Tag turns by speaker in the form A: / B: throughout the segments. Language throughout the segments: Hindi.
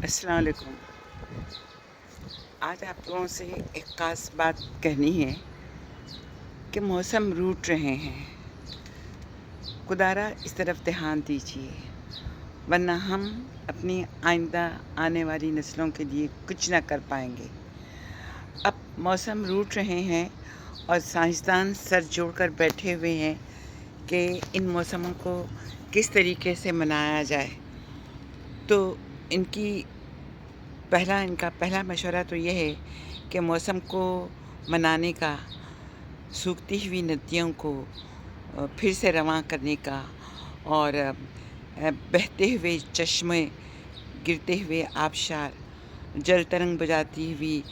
A: अस्सलाम वालेकुम। आज आप लोगों से एक ख़ास बात कहनी है कि मौसम रूठ रहे हैं। खुदारा इस तरफ ध्यान दीजिए, वरना हम अपनी आइंदा आने वाली नस्लों के लिए कुछ ना कर पाएंगे। अब मौसम रूठ रहे हैं और साइंसदान सर जोड़कर बैठे हुए हैं कि इन मौसमों को किस तरीके से मनाया जाए। तो इनका पहला मशवरा तो ये है कि मौसम को मनाने का, सूखती हुई नदियों को फिर से रवां करने का और बहते हुए चश्मे, गिरते हुए आबशार, जल तरंग बजाती हुई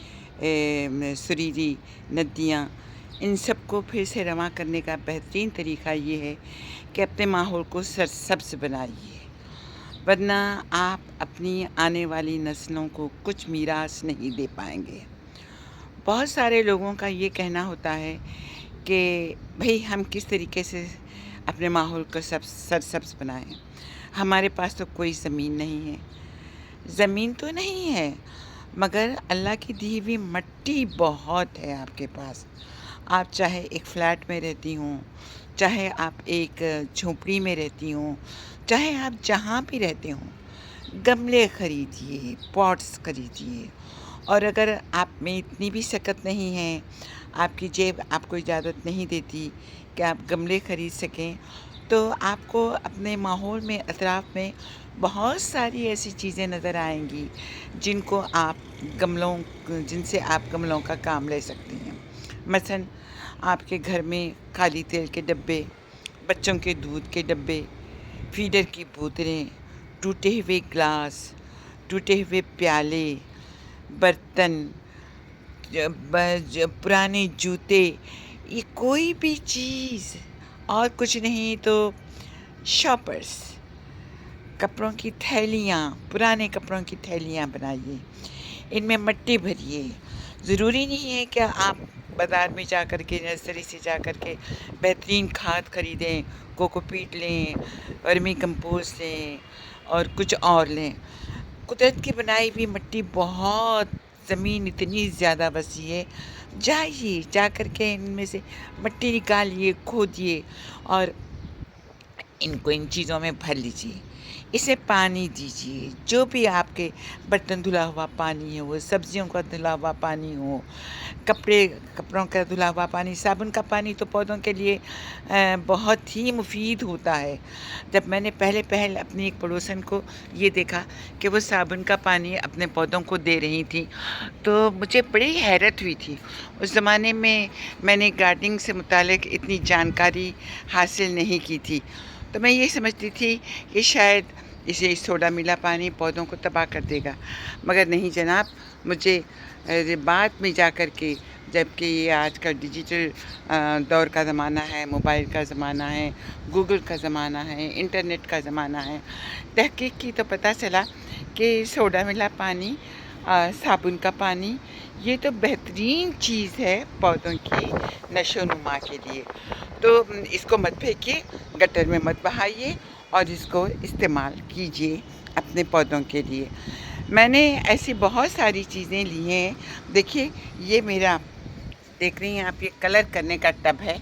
A: सुरीली नदियाँ, इन सब को फिर से रवां करने का बेहतरीन तरीका ये है कि अपने माहौल को सरसब्ज़ बनाइए, वरना आप अपनी आने वाली नस्लों को कुछ मीरास नहीं दे पाएंगे। बहुत सारे लोगों का ये कहना होता है कि भाई हम किस तरीके से अपने माहौल को सरसब्ज़ बनाएं। हमारे पास तो कोई ज़मीन नहीं है। ज़मीन तो नहीं है, मगर अल्लाह की दी हुई मिट्टी बहुत है आपके पास। आप चाहे एक फ्लैट में रहती हों, चाहे आप एक झोंपड़ी में रहती हों, चाहे आप जहाँ भी रहते हों, गमले खरीदिए, पॉट्स खरीदिए। और अगर आप में इतनी भी सकत नहीं है, आपकी जेब आपको इजाज़त नहीं देती कि आप गमले खरीद सकें, तो आपको अपने माहौल में, अतराफ़ में बहुत सारी ऐसी चीज़ें नज़र आएंगी जिनसे आप गमलों का काम ले सकती हैं। मसलन आपके घर में खाली तेल के डब्बे, बच्चों के दूध के डब्बे, फीडर की बोतलें, टूटे हुए ग्लास, टूटे हुए प्याले, बर्तन, पुराने जूते, ये कोई भी चीज़, और कुछ नहीं तो शॉपर्स, कपड़ों की थैलियाँ, पुराने कपड़ों की थैलियाँ बनाइए, इनमें मिट्टी भरिए। ज़रूरी नहीं है कि आप बाज़ार में जा कर के, नर्सरी से जा कर के बेहतरीन खाद खरीदें, कोकोपीट लें, वर्मी कंपोस्ट लें और कुछ और लें। कुदरत की बनाई हुई मिट्टी बहुत, ज़मीन इतनी ज़्यादा वसी है, जाइए, जा कर के इनमें से मिट्टी निकालिए, खोदिए और इनको इन चीज़ों में भर लीजिए। इसे पानी दीजिए, जो भी आपके बर्तन धुला हुआ पानी है, वो सब्जियों का धुला हुआ पानी हो, कपड़ों का धुला हुआ पानी, साबुन का पानी तो पौधों के लिए बहुत ही मुफीद होता है। जब मैंने पहले अपनी एक पड़ोसन को ये देखा कि वो साबुन का पानी अपने पौधों को दे रही थी, तो मुझे बड़ी हैरत हुई थी। उस ज़माने में मैंने गार्डनिंग से मुतालिक इतनी जानकारी हासिल नहीं की थी, तो मैं ये समझती थी कि शायद इसे सोडा मिला पानी पौधों को तबाह कर देगा, मगर नहीं जनाब। मुझे बाद में जा कर के, जबकि ये आज का डिजिटल दौर का ज़माना है, मोबाइल का ज़माना है, गूगल का ज़माना है, इंटरनेट का ज़माना है, तहकीक की तो पता चला कि सोडा मिला पानी, साबुन का पानी, ये तो बेहतरीन चीज़ है पौधों की नशोनुमा के लिए। तो इसको मत फेंकिए, गटर में मत बहाइए और इसको इस्तेमाल कीजिए अपने पौधों के लिए। मैंने ऐसी बहुत सारी चीज़ें ली हैं। देखिए, ये मेरा, देख रही हैं आप, ये कलर करने का टब है।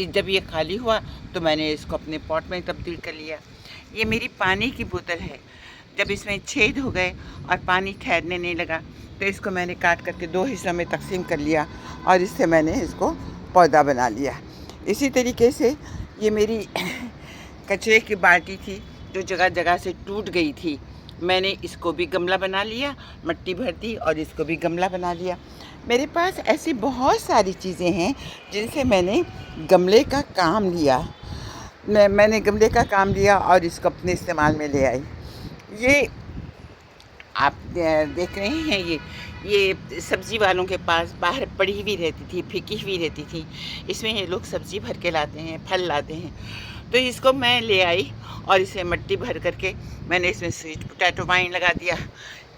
A: जब ये खाली हुआ तो मैंने इसको अपने पॉट में तब्दील कर लिया। ये मेरी पानी की बोतल है। जब इसमें छेद हो गए और पानी ठहरने नहीं लगा, तो इसको मैंने काट करके 2 हिस्सों में तकसीम कर लिया और इससे मैंने इसको पौधा बना लिया। इसी तरीके से ये मेरी कचरे की बाल्टी थी जो जगह जगह से टूट गई थी, मैंने इसको भी गमला बना लिया, मिट्टी भर दी और इसको भी गमला बना लिया। मेरे पास ऐसी बहुत सारी चीज़ें हैं जिनसे मैंने गमले का काम लिया। मैंने गमले का काम लिया और इसको अपने इस्तेमाल में ले आई। ये आप देख रहे हैं, ये सब्ज़ी वालों के पास बाहर पड़ी हुई रहती थी, फेंकी हुई रहती थी। इसमें ये लोग सब्ज़ी भर के लाते हैं, फल लाते हैं। तो इसको मैं ले आई और इसे मिट्टी भर करके मैंने इसमें स्वीट पोटैटो वाइन लगा दिया।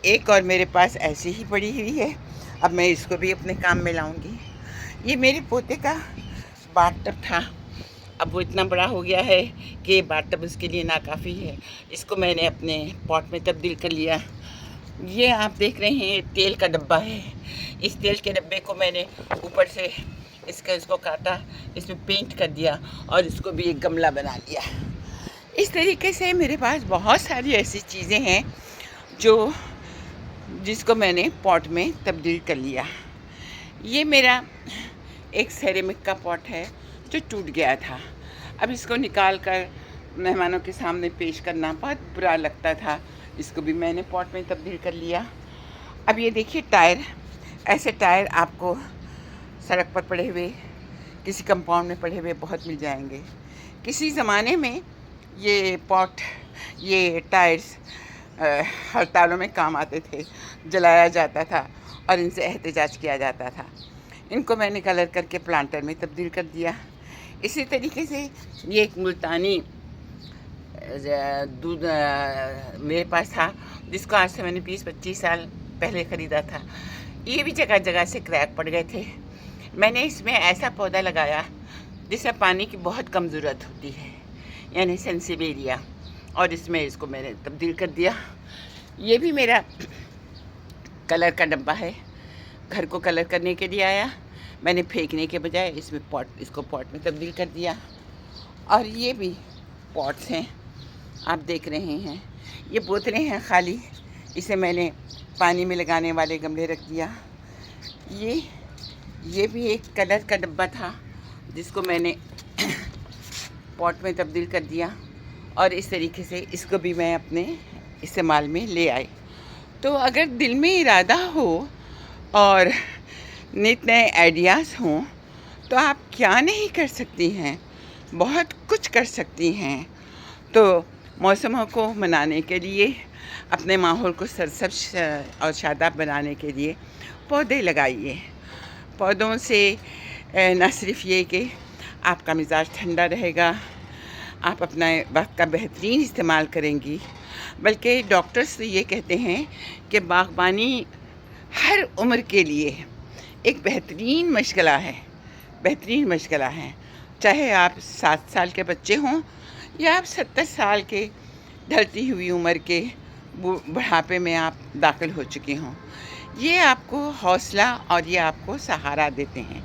A: एक और मेरे पास ऐसी ही पड़ी हुई है, अब मैं इसको भी अपने काम में लाऊंगी। ये मेरे पोते का बाथटब था, अब वो इतना बड़ा हो गया है कि बाथटब उसके लिए नाकाफ़ी है। इसको मैंने अपने पॉट में तब्दील कर लिया। ये आप देख रहे हैं तेल का डब्बा है। इस तेल के डब्बे को मैंने ऊपर से इसको काटा, इसमें पेंट कर दिया और इसको भी एक गमला बना लिया। इस तरीके से मेरे पास बहुत सारी ऐसी चीज़ें हैं जिसको मैंने पॉट में तब्दील कर लिया। ये मेरा एक सेरेमिक का पॉट है जो टूट गया था। अब इसको निकाल कर मेहमानों के सामने पेश करना बहुत बुरा लगता था। इसको भी मैंने पॉट में तब्दील कर लिया। अब ये देखिए टायर, ऐसे टायर आपको सड़क पर पड़े हुए, किसी कंपाउंड में पड़े हुए बहुत मिल जाएंगे। किसी ज़माने में ये टायर्स हड़तालों में काम आते थे, जलाया जाता था और इनसे एहतजाज किया जाता था। इनको मैंने कलर करके प्लांटर में तब्दील कर दिया। इसी तरीके से ये एक मुल्तानी दूध मेरे पास था, जिसको आज से मैंने 20-25 साल पहले ख़रीदा था। ये भी जगह जगह से क्रैक पड़ गए थे। मैंने इसमें ऐसा पौधा लगाया जिसमें पानी की बहुत कम ज़रूरत होती है, यानी सेंसिवेरिया, और इसको मैंने तब्दील कर दिया। ये भी मेरा कलर का डब्बा है, घर को कलर करने के लिए आया। मैंने फेंकने के बजाय इसको पॉट में तब्दील कर दिया। और ये भी पॉट्स हैं, आप देख रहे हैं। ये बोतलें हैं खाली, इसे मैंने पानी में लगाने वाले गमले रख दिया। ये भी एक कलर का डब्बा था जिसको मैंने पॉट में तब्दील कर दिया, और इस तरीके से इसको भी मैं अपने इस्तेमाल में ले आई। तो अगर दिल में इरादा हो और नित नए आइडियाज़ हों तो आप क्या नहीं कर सकती हैं, बहुत कुछ कर सकती हैं। तो मौसमों को मनाने के लिए, अपने माहौल को सरसब्ज और शादाब बनाने के लिए पौधे लगाइए। पौधों से न सिर्फ ये कि आपका मिजाज ठंडा रहेगा, आप अपना वक्त का बेहतरीन इस्तेमाल करेंगी, बल्कि डॉक्टर्स तो ये कहते हैं कि बागबानी हर उम्र के लिए एक बेहतरीन मशगला है। चाहे आप 7 साल के बच्चे हों या आप 70 साल के ढलती हुई उम्र के बुढ़ापे में आप दाखिल हो चुके हों, ये आपको हौसला और ये आपको सहारा देते हैं।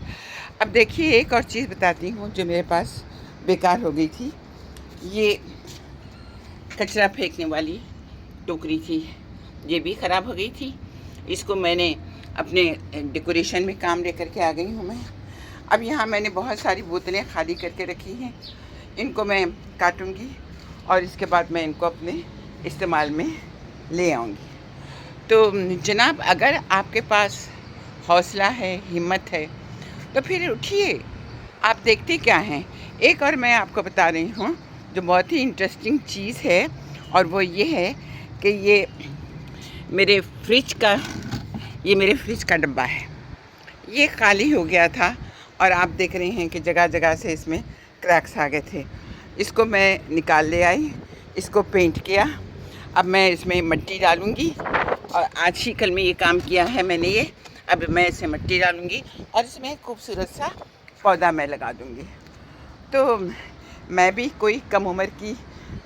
A: अब देखिए, एक और चीज़ बताती हूँ जो मेरे पास बेकार हो गई थी। ये कचरा फेंकने वाली टोकरी थी, ये भी ख़राब हो गई थी। इसको मैंने अपने डेकोरेशन में काम लेकर के आ गई हूँ मैं। अब यहाँ मैंने बहुत सारी बोतलें खाली करके रखी हैं, इनको मैं काटूँगी और इसके बाद मैं इनको अपने इस्तेमाल में ले आऊँगी। तो जनाब, अगर आपके पास हौसला है, हिम्मत है, तो फिर उठिए। आप देखते क्या हैं। एक और मैं आपको बता रही हूँ जो बहुत ही इंटरेस्टिंग चीज़ है, और वो ये है कि ये मेरे फ्रिज का डब्बा है। ये खाली हो गया था और आप देख रहे हैं कि जगह जगह से इसमें क्रैक्स आ गए थे। इसको मैं निकाल ले आई, इसको पेंट किया। अब मैं इसमें मिट्टी डालूँगी, और आज ही कल में ये काम किया है मैंने। अब मैं इसमें मिट्टी डालूँगी और इसमें खूबसूरत सा पौधा मैं लगा दूँगी। तो मैं भी कोई कम उम्र की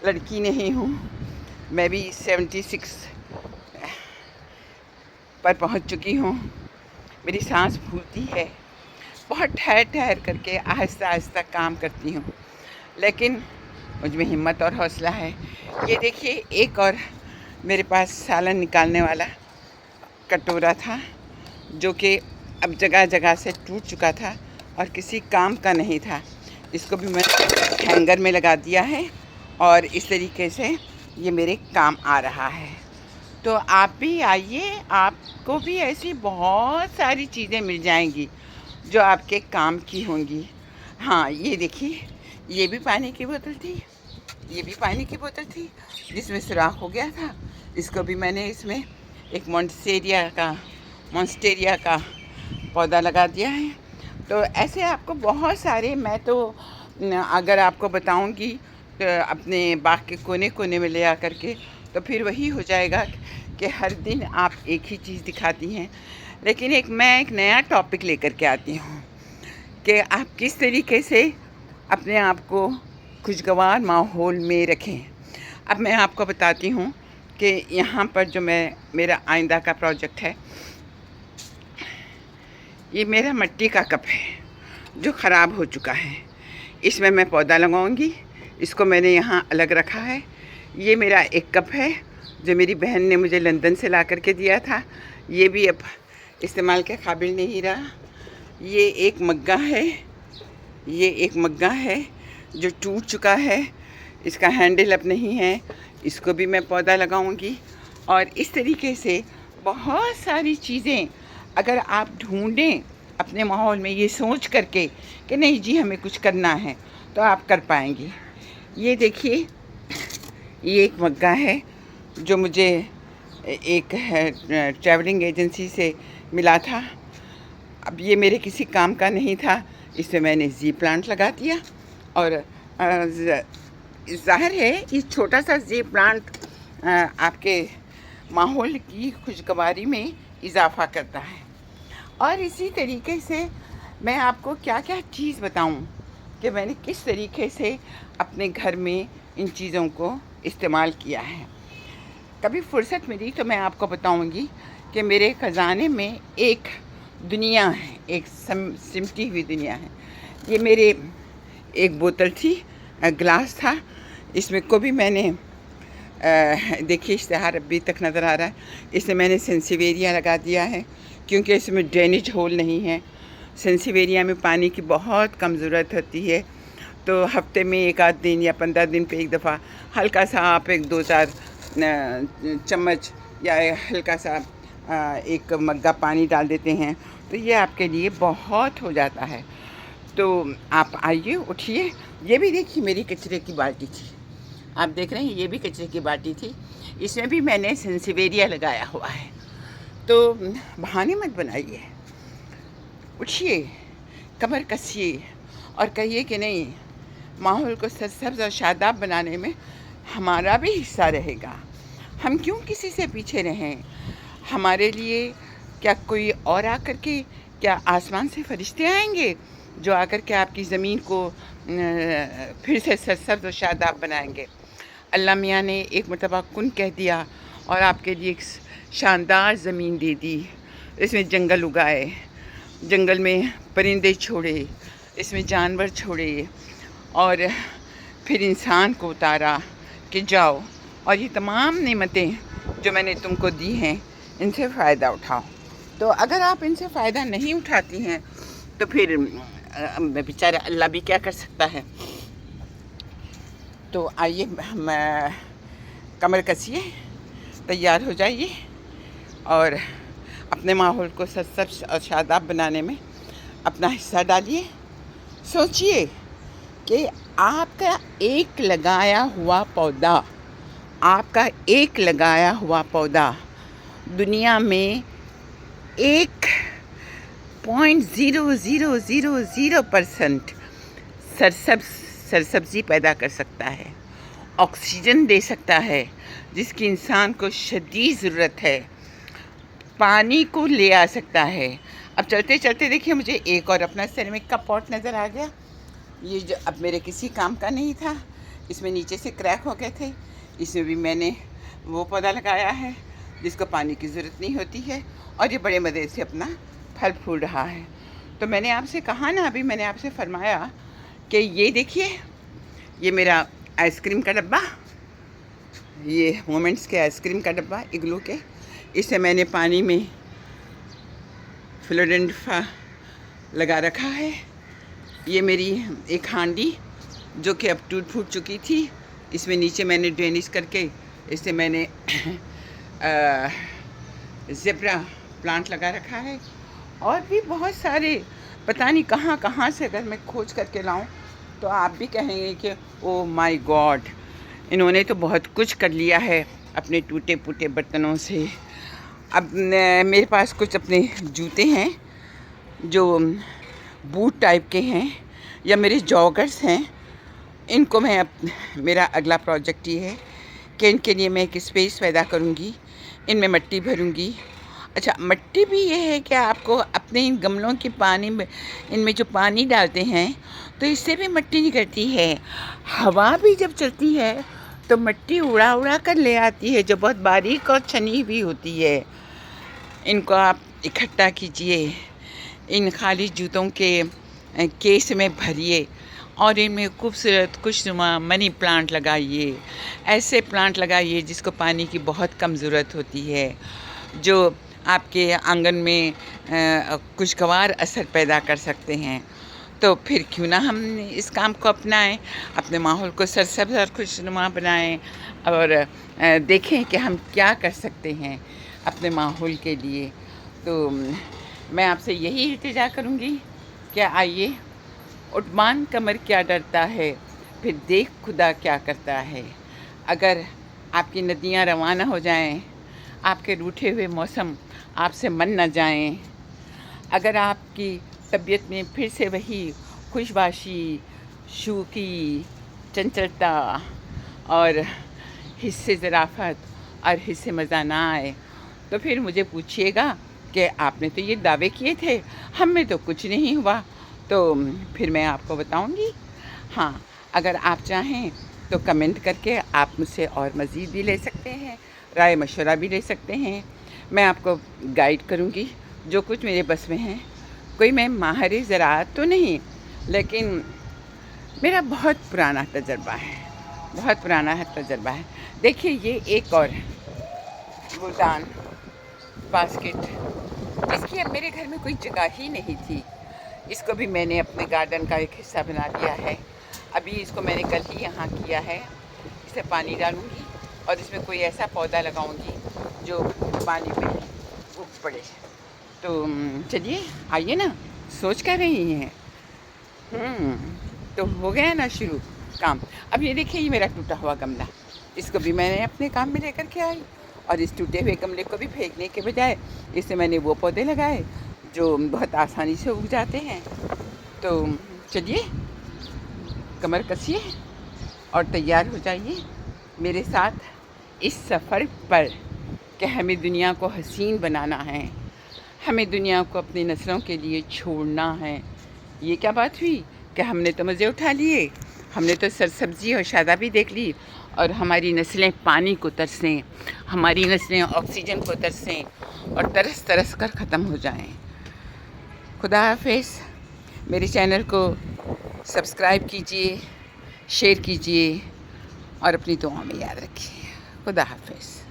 A: लड़की नहीं हूँ, मैं भी 76 पर पहुँच चुकी हूँ। मेरी सांस फूलती है, बहुत ठहर करके आहिस्ता आहिस्ता काम करती हूँ, लेकिन मुझ में हिम्मत और हौसला है। ये देखिए, एक और मेरे पास सालन निकालने वाला कटोरा था जो कि अब जगह जगह से टूट चुका था और किसी काम का नहीं था। इसको भी मैंने हैंगर में लगा दिया है और इस तरीके से ये मेरे काम आ रहा है। तो आप भी आइए, आपको भी ऐसी बहुत सारी चीज़ें मिल जाएंगी जो आपके काम की होंगी। हाँ, ये देखिए, ये भी पानी की बोतल थी, जिसमें सुराख हो गया था। इसको भी मैंने इसमें एक मॉन्स्टेरिया का पौधा लगा दिया है। तो ऐसे आपको बहुत सारे, मैं तो अगर आपको बताऊंगी तो अपने बाग के कोने कोने में ले आकर के, तो फिर वही हो जाएगा कि हर दिन आप एक ही चीज़ दिखाती हैं। लेकिन मैं एक नया टॉपिक लेकर के आती हूँ कि आप किस तरीके से अपने आप को खुशगवार माहौल में रखें। अब मैं आपको बताती हूँ
B: कि यहाँ पर जो मेरा आइंदा का प्रोजेक्ट है, ये मेरा मिट्टी का कप है जो ख़राब हो चुका है। इसमें मैं पौधा लगाऊंगी। इसको मैंने यहाँ अलग रखा है। ये मेरा एक कप है जो मेरी बहन ने मुझे लंदन से ला करके दिया था। ये भी अब इस्तेमाल के काबिल नहीं रहा। ये एक मग्गा है, ये एक मग्गा है जो टूट चुका है। इसका हैंडल अब नहीं है। इसको भी मैं पौधा लगाऊंगी। और इस तरीके से बहुत सारी चीज़ें अगर आप ढूंढें अपने माहौल में, ये सोच करके कि नहीं जी हमें कुछ करना है, तो आप कर पाएंगी। ये देखिए, ये एक मग्गा है जो मुझे एक ट्रैवलिंग एजेंसी से मिला था। अब ये मेरे किसी काम का नहीं था, इसमें मैंने जी प्लांट लगा दिया। और ज़ाहिर है ये छोटा सा जी प्लांट आपके माहौल की खुशगवारी में इजाफ़ा करता है। और इसी तरीके से मैं आपको क्या क्या चीज़ बताऊं कि मैंने किस तरीके से अपने घर में इन चीज़ों को इस्तेमाल किया है। कभी फुर्सत मिली तो मैं आपको बताऊंगी कि मेरे ख़जाने में एक दुनिया है, एक सिमटी हुई दुनिया है। ये मेरे एक बोतल थी, ग्लास था, इसमें को भी मैंने देखिए इश्तिहार अभी तक नज़र आ रहा है। इसमें मैंने सेंसिवेरिया लगा दिया है क्योंकि इसमें ड्रेनेज होल नहीं है। सेंसिवेरिया में पानी की बहुत कम ज़रूरत होती है, तो हफ्ते में एक आध दिन या 15 दिन पे एक दफ़ा हल्का सा आप 1-2-4 चम्मच या हल्का सा एक मग्गा पानी डाल देते हैं तो ये आपके लिए बहुत हो जाता है। तो आप आइए, उठिए। ये भी देखिए मेरी कचरे की बाल्टी थी, आप देख रहे हैं, ये भी कचरे की बाल्टी थी। इसमें भी मैंने सेंसिवेरिया लगाया हुआ है। तो बहाने मत बनाइए, उठिए, कमर कसिए और कहिए कि नहीं, माहौल को सरसब्ज और शादाब बनाने में हमारा भी हिस्सा रहेगा। हम क्यों किसी से पीछे रहें? हमारे लिए क्या कोई और आकर के, क्या आसमान से फरिश्ते आएंगे जो आकर के आपकी ज़मीन को फिर से सरसब्ज और शादाब बनाएंगे? अल्लाह मियाँ ने एक मरतबा कुन कह दिया और आपके लिए एक शानदार ज़मीन दे दी। इसमें जंगल उगाए, जंगल में परिंदे छोड़े, इसमें जानवर छोड़े और फिर इंसान को उतारा कि जाओ और ये तमाम नेमतें जो मैंने तुमको दी हैं इनसे फ़ायदा उठाओ। तो अगर आप इनसे फ़ायदा नहीं उठाती हैं तो फिर बेचारा अल्लाह भी क्या कर सकता है। तो आइए, कमर कसिए, तैयार हो जाइए और अपने माहौल को सरसब्ज और शादाब बनाने में अपना हिस्सा डालिए। सोचिए कि आपका एक लगाया हुआ पौधा, आपका एक लगाया हुआ पौधा दुनिया में 1.0000% सरसब्जी पैदा कर सकता है, ऑक्सीजन दे सकता है जिसकी इंसान को शदीद ज़रूरत है, पानी को ले आ सकता है। अब चलते चलते देखिए मुझे एक और अपना सिरेमिक का पॉट नज़र आ गया। ये जो अब मेरे किसी काम का नहीं था, इसमें नीचे से क्रैक हो गए थे। इसमें भी मैंने वो पौधा लगाया है जिसको पानी की ज़रूरत नहीं होती है और ये बड़े मज़े से अपना फल फूल रहा है। तो मैंने आपसे कहा ना, अभी मैंने आपसे फरमाया कि ये देखिए, ये मेरा आइसक्रीम का डब्बा, ये मोमेंट्स के आइसक्रीम का डब्बा इग्लू के, इसे मैंने पानी में फिलोडेंड्रा लगा रखा है। ये मेरी एक हांडी जो कि अब टूट फूट चुकी थी, इसमें नीचे मैंने ड्रेनेज करके इसे मैंने ज़ेब्रा प्लांट लगा रखा है। और भी बहुत सारे, पता नहीं कहाँ कहाँ से अगर मैं खोज करके लाऊं तो आप भी कहेंगे कि ओ माय गॉड, इन्होंने तो बहुत कुछ कर लिया है अपने टूटे फूटे बर्तनों से। अब मेरे पास कुछ अपने जूते हैं जो बूट टाइप के हैं या मेरे जॉगर्स हैं। इनको मैं मेरा अगला प्रोजेक्ट ये है कि इनके लिए मैं एक स्पेस पैदा करूँगी, इनमें मिट्टी भरूँगी। अच्छा, मिट्टी भी ये है कि आपको अपने इन गमलों के पानी में, इनमें जो पानी डालते हैं तो इससे भी मिट्टी निकलती है। हवा भी जब चलती है तो मिट्टी उड़ा उड़ा कर ले आती है, जो बहुत बारीक और छनी हुई होती है। इनको आप इकट्ठा कीजिए, इन खाली जूतों के केस में भरिए और इनमें खूबसूरत खुशनुमा मनी प्लांट लगाइए। ऐसे प्लांट लगाइए जिसको पानी की बहुत कम ज़रूरत होती है, जो आपके आंगन में खुशगवार असर पैदा कर सकते हैं। तो फिर क्यों ना हम इस काम को अपनाएं, अपने माहौल को सरसब्ज़ और खुशनुमा बनाएं और देखें कि हम क्या कर सकते हैं अपने माहौल के लिए। तो मैं आपसे यही इल्तिजा करूँगी कि आइए, उठमान कमर क्या डरता है, फिर देख खुदा क्या करता है। अगर आपकी नदियाँ रवाना हो जाएं, आपके रूठे हुए मौसम आपसे मन न जाएं, अगर आपकी तबीयत में फिर से वही खुशबाशी, शूकी, चंचलता और हिस्से ज़राफ़त और हिस्से मज़ा ना आए, तो फिर मुझे पूछिएगा कि आपने तो ये दावे किए थे, हम में तो कुछ नहीं हुआ। तो फिर मैं आपको बताऊंगी। हाँ, अगर आप चाहें तो कमेंट करके आप मुझसे और मज़ीद भी ले सकते हैं, राय मशवरा भी ले सकते हैं। मैं आपको गाइड करूंगी जो कुछ मेरे बस में है। कोई मैं माहिर ज़राअत तो नहीं, लेकिन मेरा बहुत पुराना तजर्बा है, बहुत पुराना है तजर्बा है। देखिए, ये एक और गुलदान बास्केट, इसकी अब मेरे घर में कोई जगह ही नहीं थी। इसको भी मैंने अपने गार्डन का एक हिस्सा बना लिया है। अभी इसको मैंने कल ही यहाँ किया है। इसे पानी डालूँगी और इसमें कोई ऐसा पौधा लगाऊँगी जो पानी में उग पड़े। तो चलिए, आइए ना, सोच कर रही हैं। तो हो गया ना शुरू काम। अब ये देखिए, ये मेरा टूटा हुआ गमला, इसको भी मैंने अपने काम में लेकर के आई और इस टूटे हुए गमले को भी फेंकने के बजाय इससे मैंने वो पौधे लगाए जो बहुत आसानी से उग जाते हैं। तो चलिए, कमर कसिए और तैयार हो जाइए मेरे साथ इस सफ़र पर कि हमें दुनिया को हसीन बनाना है, हमें दुनिया को अपनी नस्लों के लिए छोड़ना है। ये क्या बात हुई कि हमने तो मज़े उठा लिए, हमने तो सरसब्ज़ी और शादाबी देख ली और हमारी नस्लें पानी को तरसें, हमारी नस्लें ऑक्सीजन को तरसें और तरस तरस कर ख़त्म हो जाएं। खुदा हाफ़िज़। मेरे चैनल को सब्सक्राइब कीजिए, शेयर कीजिए और अपनी दुआ में याद रखिए। खुदा हाफ़िज़।